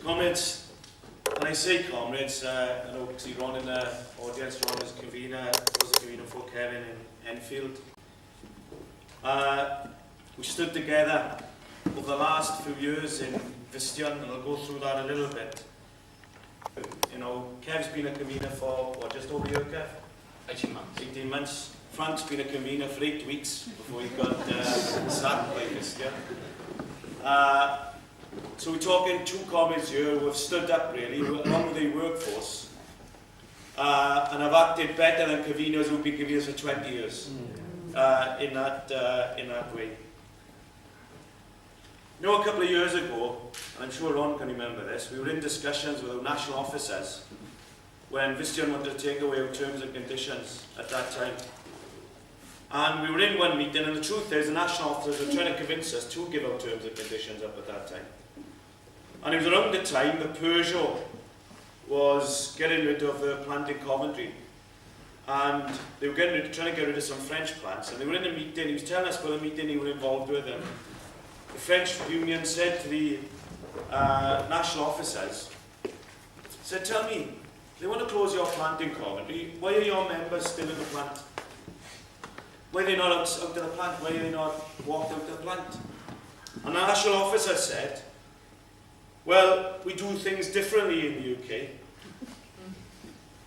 Comrades, when I say comrades, I know see Ron in the audience, Ron was convener for Kevin in Enfield. We stood together over the last few years in Visteon, and I'll go through that a little bit. You know, Kev's been a convener for, what, just over a year, Kev? 18 months. 18 months. Frank's been a convener for 8 weeks before he got sacked by Visteon. So we're talking 2 comrades here who have stood up really, along with the workforce, and have acted better than conveners who've been conveners for 20 years in that way. You know, a couple of years ago, and I'm sure Ron can remember this, we were in discussions with our national officers when Visteon wanted to take away our terms and conditions at that time. And we were in one meeting, and the truth is the national officers were trying to convince us to give our terms and conditions up at that time. And it was around the time that Peugeot was getting rid of the plant in Coventry. And they were trying to get rid of some French plants. And they were in a meeting, he was telling us about a meeting he was involved with. And the French union said to the national officers, said, tell me, they want to close your plant in Coventry, why are your members still in the plant? Why are they not out of the plant? Why are they not walked out of the plant? And the national officer said, well, we do things differently in the UK.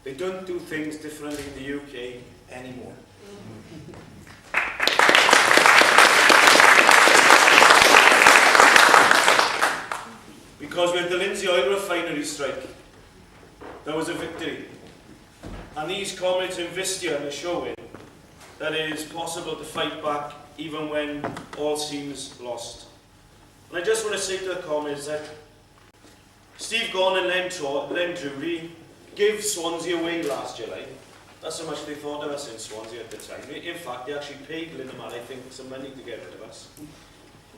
They don't do things differently in the UK anymore. Because with the Lindsay Oil Refinery strike, there was a victory. And these comrades in Visteon are showing that it is possible to fight back even when all seems lost. And I just want to say to the comrades that Steve Gorn and Len Drury gave Swansea away last July. That's how much they thought of us in Swansea at the time. In fact, they actually paid Linemar, I think, some money to get rid of us.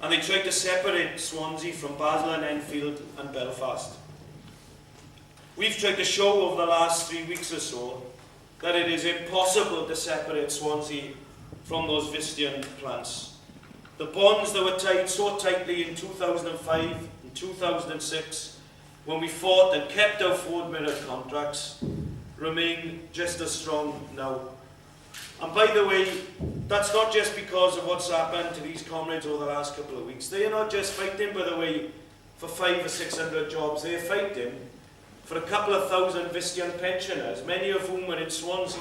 And they tried to separate Swansea from Basel and Enfield and Belfast. We've tried to show over the last 3 weeks or so that it is impossible to separate Swansea from those Visteon plants. The bonds that were tied so tightly in 2005 and 2006, when we fought and kept our Ford mirror contracts, remain just as strong now. And by the way, that's not just because of what's happened to these comrades over the last couple of weeks. They are not just fighting, by the way, for 500 or 600 jobs. They are fighting for a couple of thousand Visteon pensioners, many of whom are in Swansea,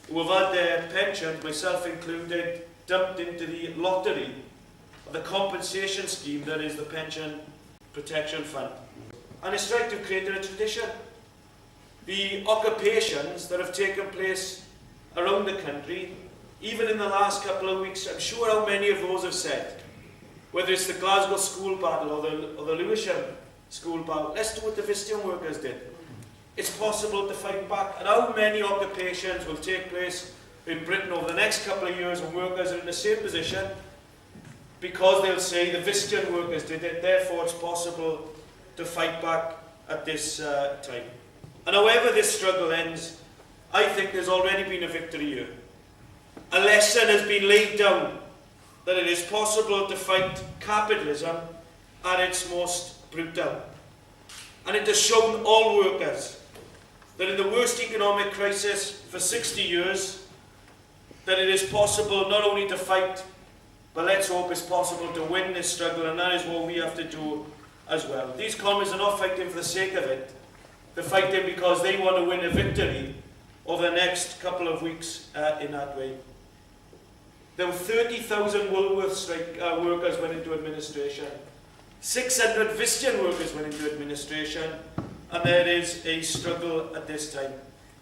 who have had their pensions, myself included, dumped into the lottery of the compensation scheme that is the Pension Protection Fund. And it's right to create a tradition. The occupations that have taken place around the country, even in the last couple of weeks, I'm sure how many of those have said, whether it's the Glasgow school battle or the Lewisham school battle, let's do what the Visteon workers did. It's possible to fight back. And how many occupations will take place in Britain over the next couple of years when workers are in the same position, because they'll say the Visteon workers did it, therefore it's possible to fight back at this time. And however this struggle ends, I think there's already been a victory here. A lesson has been laid down that it is possible to fight capitalism at its most brutal. And it has shown all workers that in the worst economic crisis for 60 years, that it is possible not only to fight, but let's hope it's possible to win this struggle, and that is what we have to do as well. These comrades are not fighting for the sake of it. They're fighting because they want to win a victory over the next couple of weeks in that way. There were 30,000 Woolworths workers went into administration. 600 Visteon workers went into administration, and there is a struggle at this time.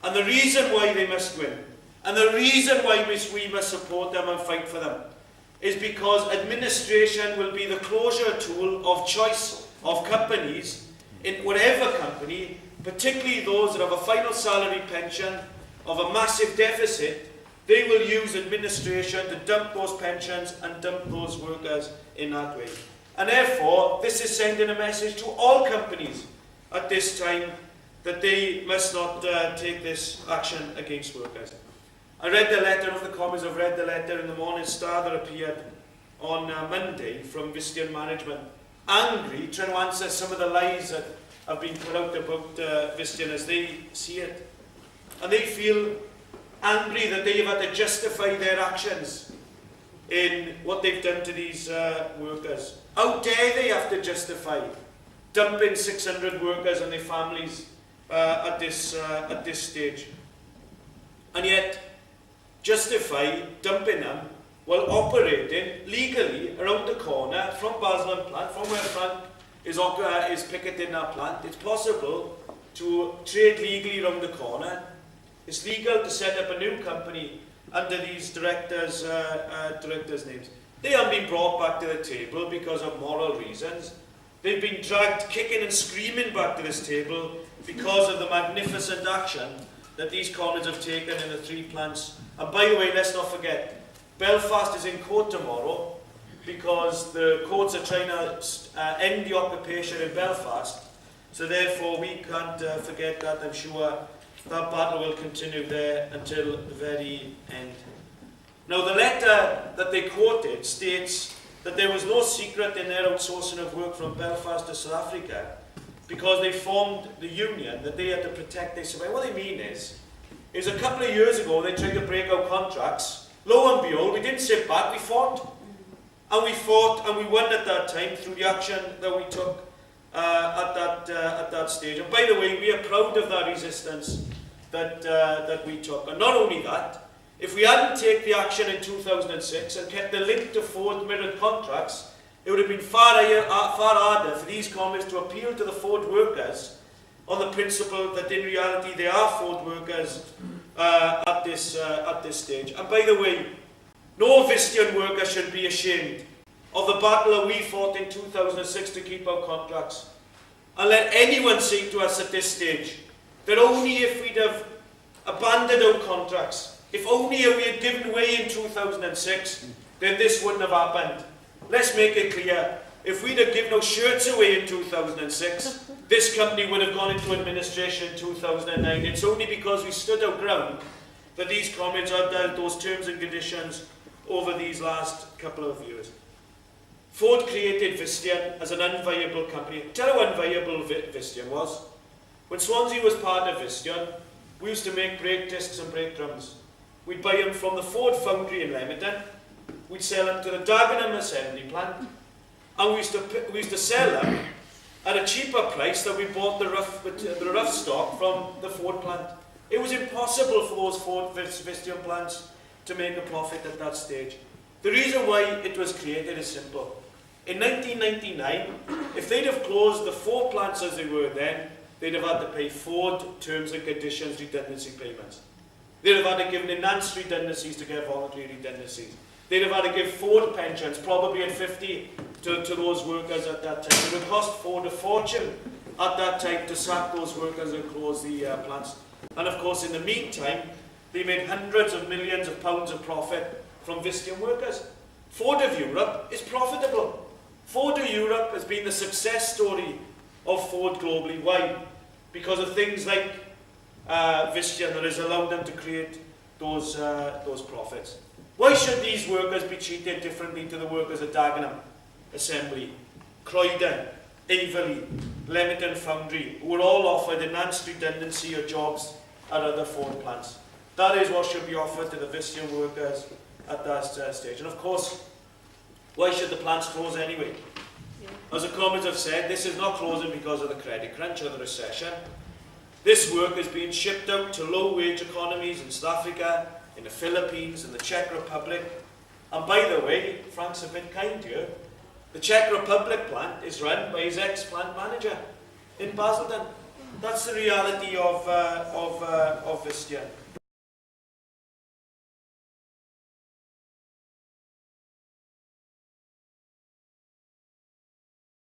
And the reason why they must win, and the reason why we must support them and fight for them, is because administration will be the closure tool of choice of companies, in whatever company, particularly those that have a final salary pension of a massive deficit. They will use administration to dump those pensions and dump those workers in that way. And therefore, this is sending a message to all companies at this time that they must not take this action against workers. I read the letter of the comrades. I've read the letter in the Morning Star that appeared on Monday from Visteon management, angry, trying to answer some of the lies that have been put out about Visteon as they see it. And they feel angry that they've had to justify their actions in what they've done to these workers. How dare they have to justify dumping 600 workers and their families at this stage? And yet, justify dumping them while operating legally around the corner from Basel plant, from where Frank is picketing our plant. It's possible to trade legally around the corner. It's legal to set up a new company under these directors' names. They haven't been brought back to the table because of moral reasons. They've been dragged kicking and screaming back to this table because of the magnificent action that these comrades have taken in the 3 plants. And by the way, let's not forget, Belfast is in court tomorrow because the courts are trying to end the occupation in Belfast. So therefore, we can't forget that. I'm sure that battle will continue there until the very end. Now, the letter that they quoted states that there was no secret in their outsourcing of work from Belfast to South Africa because they formed the union that they had to protect their survival. What they mean is a couple of years ago they tried to break our contracts. Lo and behold, we didn't sit back, we fought. And we fought and we won at that time through the action that we took at that stage. And by the way, we are proud of that resistance that we took. And not only that, if we hadn't taken the action in 2006 and kept the link to Ford mirrored contracts, it would have been far harder for these comrades to appeal to the Ford workers on the principle that in reality they are Ford workers at this stage. And by the way, no Visteon worker should be ashamed of the battle that we fought in 2006 to keep our contracts. And let anyone say to us at this stage that only if we'd have abandoned our contracts, if only we had given way in 2006, then this wouldn't have happened. Let's make it clear. If we'd have given our shirts away in 2006, this company would have gone into administration in 2009. It's only because we stood our ground that these comrades have dealt those terms and conditions over these last couple of years. Ford created Visteon as an unviable company. Tell you how unviable Visteon was. When Swansea was part of Visteon, we used to make brake discs and brake drums. We'd buy them from the Ford foundry in Leamington. We'd sell them to the Dagenham assembly plant. And we used to sell them at a cheaper price than we bought the rough stock from the Ford plant. It was impossible for those Ford Visteon plants to make a profit at that stage. The reason why it was created is simple. In 1999, if they'd have closed the 4 plants as they were then, they'd have had to pay Ford terms and conditions redundancy payments. They'd have had to give enhanced redundancies to get voluntary redundancies. They'd have had to give Ford pensions, probably at 50 to those workers at that time. It would cost Ford a fortune at that time to sack those workers and close the plants. And of course, in the meantime, they made hundreds of millions of pounds of profit from Visteon workers. Ford of Europe is profitable. Ford of Europe has been the success story of Ford globally. Why? Because of things like Visteon that has allowed them to create those profits. Why should these workers be treated differently to the workers at Dagenham Assembly, Croydon, Averley, Leamington Foundry, who were all offered enhanced redundancy or jobs at other Ford plants? That is what should be offered to the Visteon workers at that stage. And of course, why should the plants close anyway? As the comrades have said, this is not closing because of the credit crunch or the recession. This work is being shipped out to low-wage economies in South Africa, in the Philippines, in the Czech Republic. And by the way, Frank's a bit kind here, the Czech Republic plant is run by his ex-plant manager in Basildon. That's the reality of Visteon.